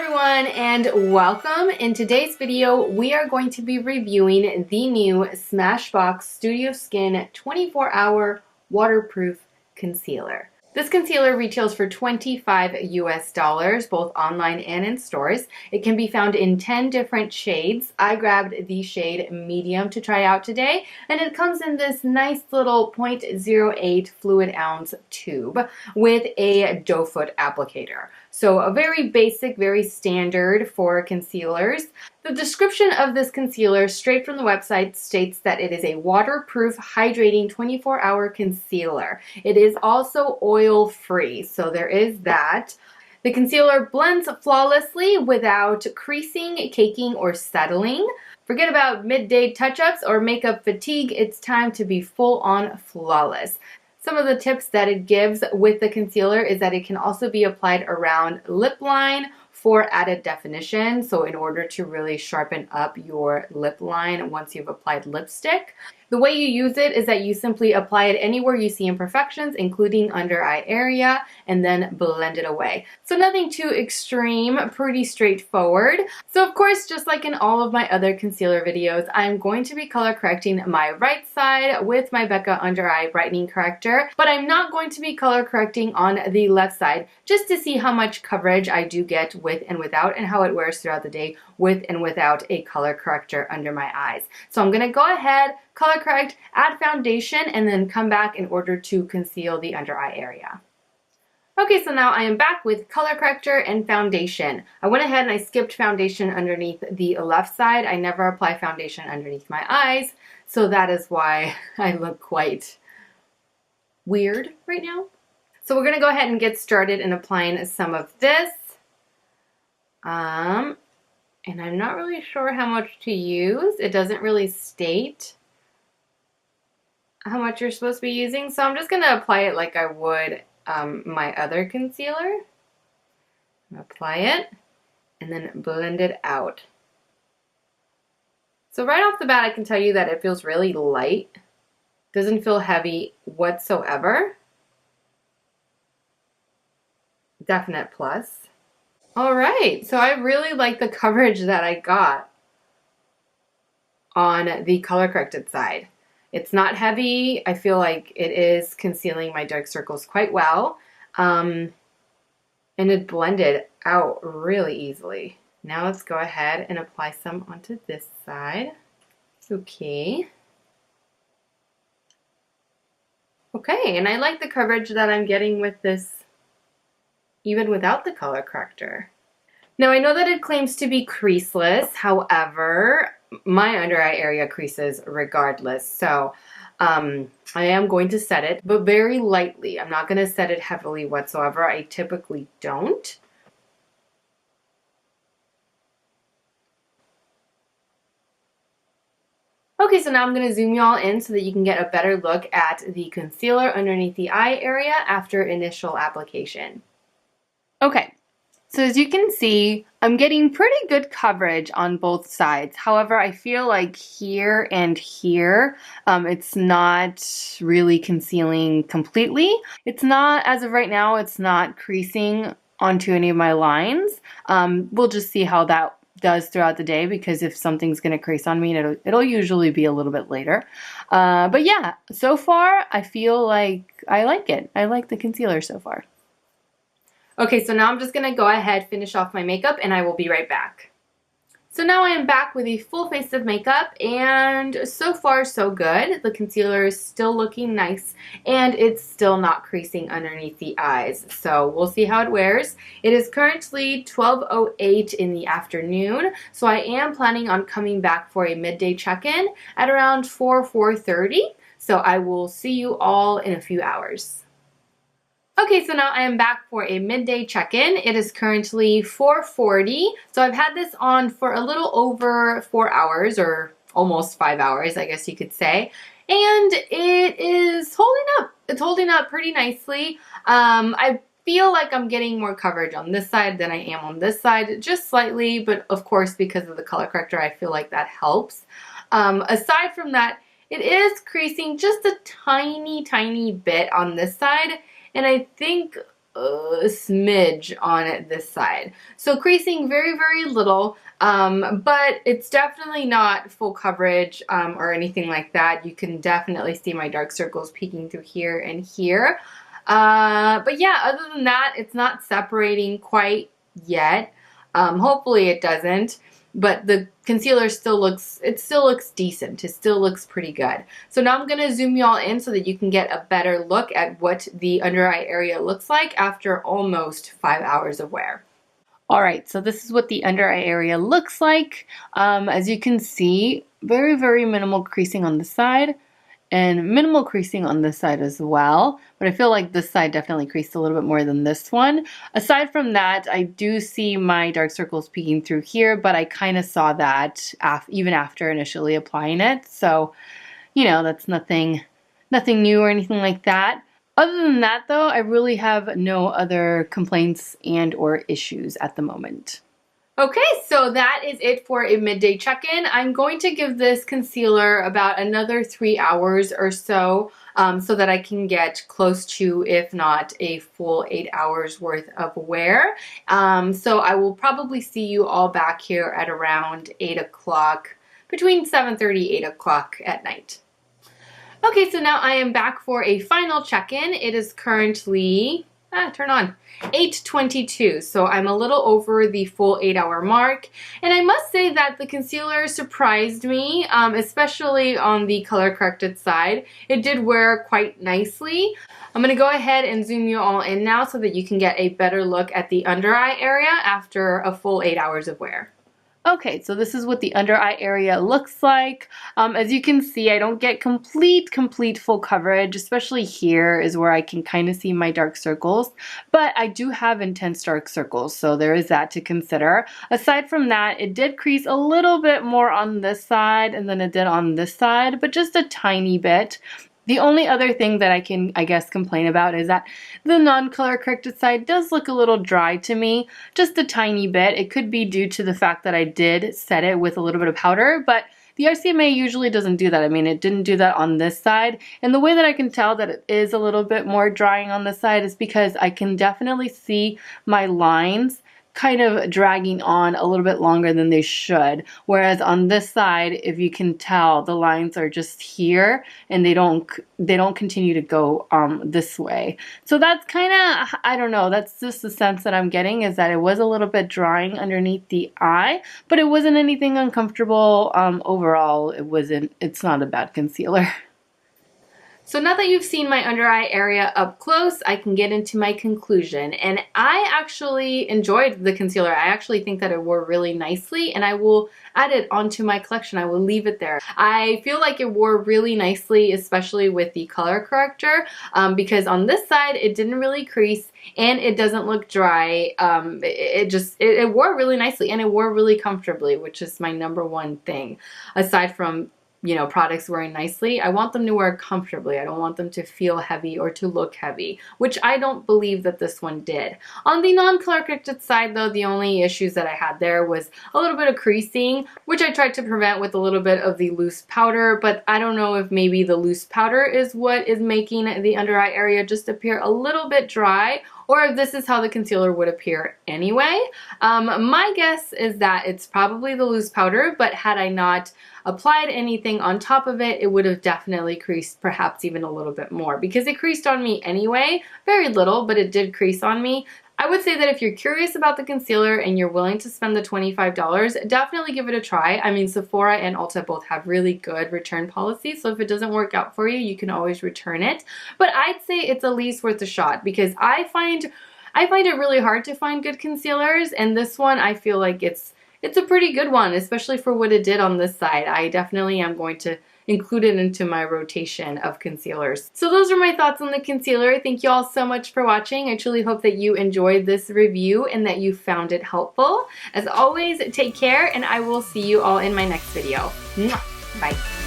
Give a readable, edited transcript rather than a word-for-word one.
everyone and welcome. In today's video, we are going to be reviewing the new Smashbox Studio Skin 24-Hour Waterproof Concealer. This concealer retails for $25 US, both online and in stores. It can be found in 10 different shades. I grabbed the shade medium to try out today, and it comes in this nice little 0.08 fluid ounce tube with a doe foot applicator. So a very basic, very standard for concealers. The description of this concealer straight from the website states that it is a waterproof, hydrating 24-hour concealer. It is also oil-free, so there is that. The concealer blends flawlessly without creasing, caking, or settling. Forget about midday touch-ups or makeup fatigue. It's time to be full-on flawless. Some of the tips that it gives with the concealer is that it can also be applied around lip line for added definition. So in order to really sharpen up your lip line once you've applied lipstick. The way you use it is that you simply apply it anywhere you see imperfections, including under eye area, and then blend it away. So nothing too extreme, pretty straightforward. So of course, just like in all of my other concealer videos, I'm going to be color correcting my right side with my Becca Under Eye Brightening Corrector, but I'm not going to be color correcting on the left side, just to see how much coverage I do get with and without, and how it wears throughout the day with and without a color corrector under my eyes. So I'm gonna go ahead, color correct, add foundation, and then come back in order to conceal the under eye area. Okay, so now I am back with color corrector and foundation. I went ahead and I skipped foundation underneath the left side. I never apply foundation underneath my eyes, so that is why I look quite weird right now. So we're gonna go ahead and get started in applying some of this. And I'm not really sure how much to use. It doesn't really state how much you're supposed to be using, so I'm just gonna apply it like I would my other concealer. Apply it and then blend it out. So right off the bat, I can tell you that it feels really light. Doesn't feel heavy whatsoever. Definite plus. All right, so I really like the coverage that I got on the color corrected side. It's not heavy. I feel like it is concealing my dark circles quite well. And it blended out really easily. Now let's go ahead and apply some onto this side. Okay. Okay, and I like the coverage that I'm getting with this even without the color corrector. Now I know that it claims to be creaseless, however, my under eye area creases regardless, so I am going to set it, but very lightly. I'm not going to set it heavily whatsoever. I typically don't. Okay, so now I'm going to zoom you all in so that you can get a better look at the concealer underneath the eye area after initial application. Okay, so as you can see, I'm getting pretty good coverage on both sides. However, I feel like here and here, it's not really concealing completely. It's not, as of right now, it's not creasing onto any of my lines. We'll just see how that does throughout the day, because if something's going to crease on me, it'll usually be a little bit later. But yeah, so far, I feel like I like it. I like the concealer so far. Okay, so now I'm just gonna go ahead, finish off my makeup, and I will be right back. So now I am back with a full face of makeup, and so far so good. The concealer is still looking nice, and it's still not creasing underneath the eyes. So we'll see how it wears. It is currently 12:08 in the afternoon, so I am planning on coming back for a midday check-in at around 4:30. So I will see you all in a few hours. Okay, so now I am back for a midday check-in. It is currently 4:40, so I've had this on for a little over 4 hours, or almost 5 hours, I guess you could say, and it is holding up. It's holding up pretty nicely. I feel like I'm getting more coverage on this side than I am on this side, just slightly, but of course, because of the color corrector, I feel like that helps. Aside from that, it is creasing just a tiny bit on this side. And I think smidge on this side. So creasing very, very little, but it's definitely not full coverage or anything like that. You can definitely see my dark circles peeking through here and here. But yeah, other than that, it's not separating quite yet. Hopefully it doesn't. But the concealer still looks decent. It still looks pretty good. So now I'm going to zoom you all in so that you can get a better look at what the under eye area looks like after almost 5 hours of wear. All right, so this is what the under eye area looks like. As you can see, very, very minimal creasing on the side and minimal creasing on this side as well. But I feel like this side definitely creased a little bit more than this one. Aside from that, I do see my dark circles peeking through here, but I kind of saw that even after initially applying it. So, you know, that's nothing new or anything like that. Other than that though, I really have no other complaints and or issues at the moment. Okay, so that is it for a midday check-in. I'm going to give this concealer about another 3 hours or so, so that I can get close to, if not a full 8 hours worth of wear. So I will probably see you all back here at around 8 o'clock, between 7:30, 8 o'clock at night. Okay, so now I am back for a final check-in. It is currently, turn on, 8:22, so I'm a little over the full 8 hour mark. And I must say that the concealer surprised me, especially on the color corrected side. It did wear quite nicely. I'm going to go ahead and zoom you all in now so that you can get a better look at the under eye area after a full 8 hours of wear. Okay, so this is what the under eye area looks like. As you can see, I don't get complete full coverage, especially here is where I can kind of see my dark circles, but I do have intense dark circles, so there is that to consider. Aside from that, it did crease a little bit more on this side and than it did on this side, but just a tiny bit. The only other thing that I can, I guess, complain about is that the non-color corrected side does look a little dry to me, just a tiny bit. It could be due to the fact that I did set it with a little bit of powder, but the RCMA usually doesn't do that. I mean, it didn't do that on this side. And the way that I can tell that it is a little bit more drying on this side is because I can definitely see my lines kind of dragging on a little bit longer than they should. Whereas on this side, if you can tell, the lines are just here and they don't continue to go this way. So that's kind of, I don't know, that's just the sense that I'm getting, is that it was a little bit drying underneath the eye, but it wasn't anything uncomfortable. Overall, it's not a bad concealer. So now that you've seen my under eye area up close, I can get into my conclusion. And I actually enjoyed the concealer. I actually think that it wore really nicely, and I will add it onto my collection. I will leave it there. I feel like it wore really nicely, especially with the color corrector, because on this side, it didn't really crease and it doesn't look dry. It wore really nicely and it wore really comfortably, which is my #1 thing. Aside from, you know, products wearing nicely, I want them to wear comfortably. I don't want them to feel heavy or to look heavy, which I don't believe that this one did. On the non-color corrected side though, the only issues that I had there was a little bit of creasing, which I tried to prevent with a little bit of the loose powder, but I don't know if maybe the loose powder is what is making the under eye area just appear a little bit dry, or if this is how the concealer would appear anyway. My guess is that it's probably the loose powder, but had I not applied anything on top of it, it would have definitely creased perhaps even a little bit more, because it creased on me anyway, very little, but it did crease on me. I would say that if you're curious about the concealer and you're willing to spend the $25, definitely give it a try. I mean, Sephora and Ulta both have really good return policies, so if it doesn't work out for you, you can always return it. But I'd say it's at least worth a shot, because I find it really hard to find good concealers, and this one I feel like it's a pretty good one, especially for what it did on this side. I definitely am going to include it into my rotation of concealers. So those are my thoughts on the concealer. Thank you all so much for watching. I truly hope that you enjoyed this review and that you found it helpful. As always, take care, and I will see you all in my next video. Mwah! Bye.